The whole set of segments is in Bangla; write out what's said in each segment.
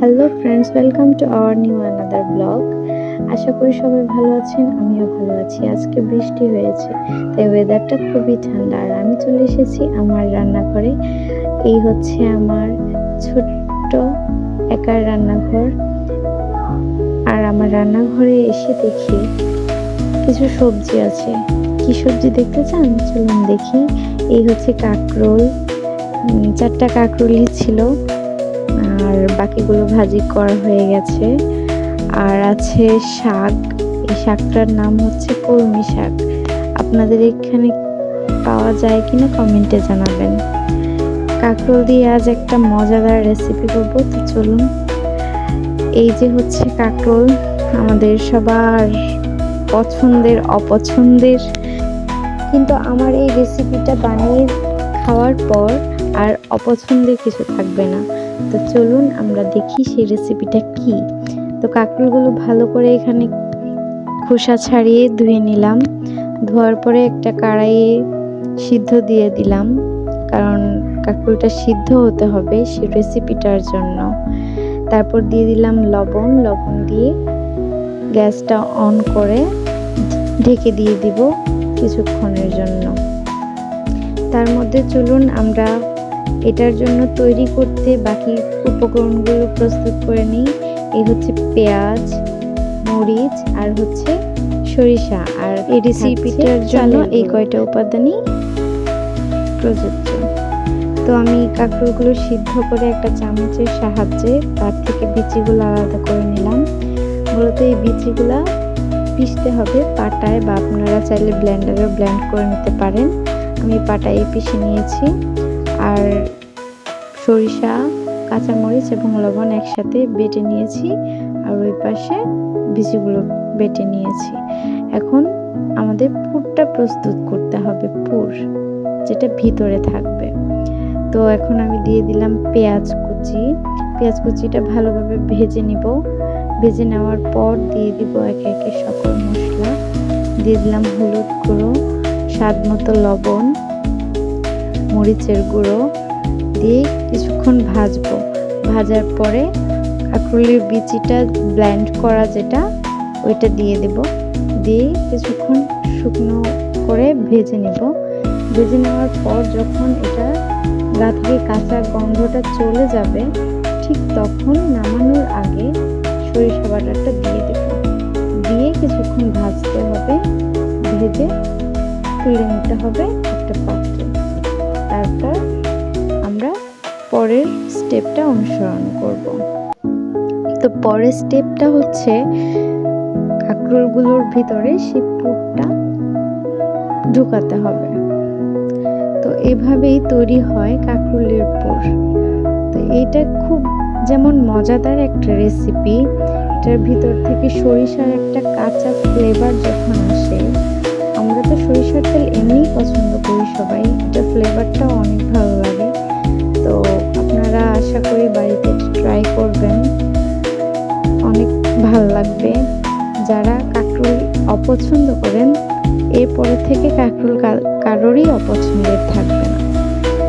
Hello friends, welcome to our new another blog. আশা করি সবাই ভালো আছেন, আমিও ভালো আছি। আজকে বৃষ্টি হয়েছে, তাই ওয়েদারটা খুবই ঠান্ডা। আর আমি চলে এসেছি আমার রান্নাঘরে। এই হচ্ছে আমার ছোট্ট একার রান্নাঘর। আর আমার রান্নাঘরে এসে দেখি কিছু সবজি আছে। কি সবজি দেখতে চান? চলুন দেখি। এই হচ্ছে কাঁকরোল, 4টা কাঁকরোলই ছিল, আর বাকিগুলো ভাজি করা হয়ে গেছে। আর আছে শাক, এই শাকটার নাম হচ্ছে কলমি শাক। আপনাদের এখানে পাওয়া যায় কিনা কমেন্টে জানাবেন। কাঁকরোল দিয়ে আজ একটা মজাদার রেসিপি করবো, তো চলুন। এই যে হচ্ছে কাঁকরোল, আমাদের সবার পছন্দের অপছন্দের, কিন্তু আমার এই রেসিপিটা বানিয়ে খাওয়ার পর আর অপছন্দের কিছু থাকবে না। তো চলুন আমরা দেখি সেই রেসিপিটা কি। তো কাঁকরোলগুলো ভালো করে এখানে খোসা ছাড়িয়ে ধুয়ে নিলাম। ধোয়ার পরে একটা কড়াইয়ে সিদ্ধ দিয়ে দিলাম, কারণ কাঁকরোলটা সিদ্ধ হতে হবে সেই রেসিপিটার জন্য। তারপর দিয়ে দিলাম লবণ দিয়ে গ্যাসটা অন করে ঢেকে দিয়ে দিব কিছুক্ষণের জন্য। তার মধ্যে চলুন আমরা এটার জন্য তৈরি করতে বাকি উপকরণগুলো প্রস্তুত করে নিই। এই হচ্ছে পেঁয়াজ, মরিচ আর হচ্ছে সরিষা। আর এই রেসিপিটার জন্য এই কয়টা উপাদানই প্রযোজ্য। তো আমি কাঁকরোলগুলো সিদ্ধ করে একটা চামচের সাহায্যে তার থেকে বিচিগুলো আলাদা করে নিলাম। মূলত এই বিচিগুলা পিষতে হবে পাটায়, বা আপনারা চাইলে ব্লেন্ডারেও ব্লেন্ড করে নিতে পারেন। আমি পাটায় পিষে নিয়েছি। আর সরিষা, কাঁচামরিচ এবং লবণ একসাথে বেটে নিয়েছি, আর ওই পাশে বিচিগুলো বেটে নিয়েছি। এখন আমাদের পুরটা প্রস্তুত করতে হবে, পুর যেটা ভিতরে থাকবে। তো এখন আমি দিয়ে দিলাম পেঁয়াজ কুচিটা ভালোভাবে ভেজে নিব। ভেজে নেওয়ার পর দিয়ে দিব একে একে সকল মশলা। দিয়ে দিলাম হলুদ গুঁড়ো, স্বাদ মতো লবণ, মরিচের গুঁড়ো দিয়ে কিছুক্ষণ ভাজবো। ভাজার পরে কাঁকরোলের বিচিটা ব্লেন্ড করা যেটা, ওইটা দিয়ে দেব। দিয়ে কিছুক্ষণ শুকনো করে ভেজে নেব। ভেজে নেওয়ার পর যখন এটা গা থেকে কাঁচা গন্ধটা চলে যাবে, ঠিক তখন নামানোর আগে সরিষা বাটাটা দিয়ে দেব। দিয়ে কিছুক্ষণ ভাজতে হবে, ভেজে তুলে নিতে হবে একটা পাত্রে। তারপর আমরা পরের স্টেপটা অনুসরণ করব। তো পরের স্টেপটা হচ্ছে কাঁকরোলগুলোর ভিতরে সেই পুরটা ঢুকাতে হবে। তো এভাবেই তৈরি হয় কাঁকরোলের পুর। তো এটা খুব যেমন মজাদার একটা রেসিপি, এটার ভিতর থেকে সরিষার একটা কাঁচা ফ্লেভার যখন আসে, আমরা তো সরিষার তেল এমনিই পছন্দ করি সবাই, এটা ফ্লেভারটাও অনেক ভালো লাগে। তো আপনারা আশা করি বাড়িতে ট্রাই করবেন, অনেক ভালো লাগবে। যারা কাঁকরোল অপছন্দ করেন, এরপরে থেকে কাঁকরোল কারোরই অপছন্দের থাকবে না।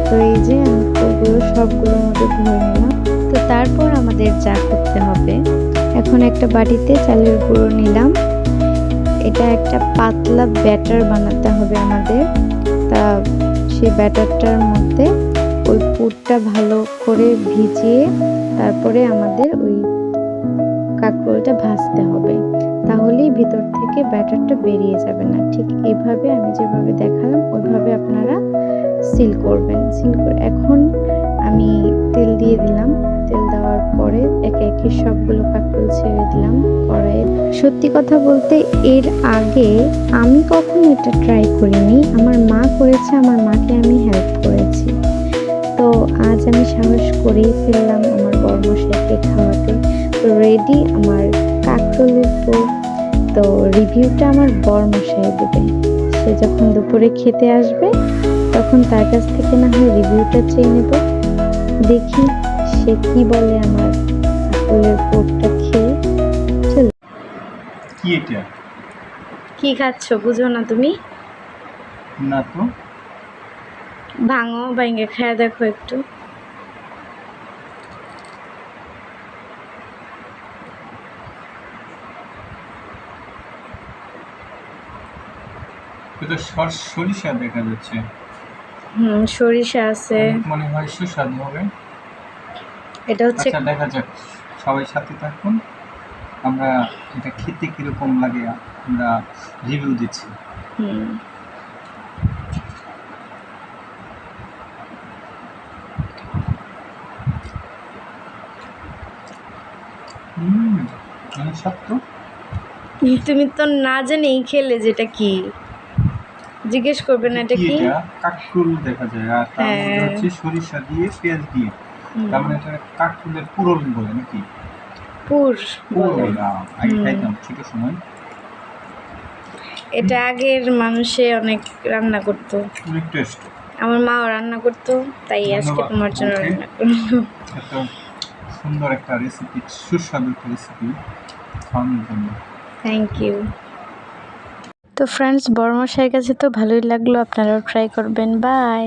তো এই যে আমি ফুলগুলো সবগুলোর মধ্যে ধরে নিলাম। তো তারপর আমাদের যা করতে হবে, এখন একটা বাটিতে চালের গুঁড়ো নিলাম। এটা একটা পাতলা ব্যাটার বানাতে হবে আমাদের। তা সেই ব্যাটারটার মধ্যে ওই পুরটা ভালো করে ভিজিয়ে তারপরে আমাদের ওই কাঁকরোলটা ভাজতে হবে, তাহলেই ভিতর থেকে ব্যাটারটা বেরিয়ে যাবে না। ঠিক এইভাবে আমি যেভাবে দেখালাম ওইভাবে আপনারা সিল করবেন। এখন আমি তেল দিয়ে দিলাম। তেল দেওয়ার পরে একে একে সবগুলো কাঁকরোল ছেড়ে দিলাম কড়াইয়ে। সত্যি কথা বলতে এর আগে আমি কখনো এটা ট্রাই করিনি, আমার মা করেছে, আমার মাকে আমি হেল্প করেছি। তো আজ আমি সাহস করেই ফেললাম আমার বড়মশাইকে খাওয়াতে। তো রেডি আমার কাঁকরোলের পুর। তো রিভিউটা আমার বড়মশাই দেবে। সে যখন দুপুরে খেতে আসবে তখন তার কাছ থেকে না হয় রিভিউটা চেয়ে নেব, দেখি সে কি বলে আমার কাঁকরোলের পুরটা খেয়ে। চলো। কি এটা? কি খাচ্ছ বুঝো না তুমি? না তো। ভাঙো, ভাঙে খেয়ে দেখো একটু। এটা সরিষা দেখা যাচ্ছে। সরিষা আছে। অনেক মনে হয় সুস্বাদু হবে। এটা হচ্ছে আচ্ছা, দেখা যাক। সবাই সাথে থাকুন। আমরা এটা খেতে কিরকম লাগে আমরা রিভিউ দিচ্ছি। হুম অনেক স্বাদ তো। তুমি তো না জেনেই খেলে, যেটা কি জিজ্ঞেস করবে না এটা কি? এটা কাকরুল দেখা যায়, আর তার মধ্যে হ্যাঁ। হচ্ছে সরিষা দিয়ে পেঁয়াজ দিয়ে। তার মানে এটা কাকরুলের পুরন বলে নাকি? পুর বলে। পুরন আগে খাইতাম ছোট সময়। এটা আগের মানুষে অনেক রান্না করতো, অনেক টেস্ট। আমার মাও রান্না করতো, তাই আজকে ধন্যবাদ তোমার জন্য বউকে। রান্না করলাম। এত সুন্দর একটা রেসিপি, সুস্বাদু একটা রেসিপি খাওয়ানোর জন্য। Thank you. তো ফ্রেন্ডস, বড় মশাইয়ের কাছে তো ভালোই লাগলো, আপনারাও ট্রাই করবেন। বাই।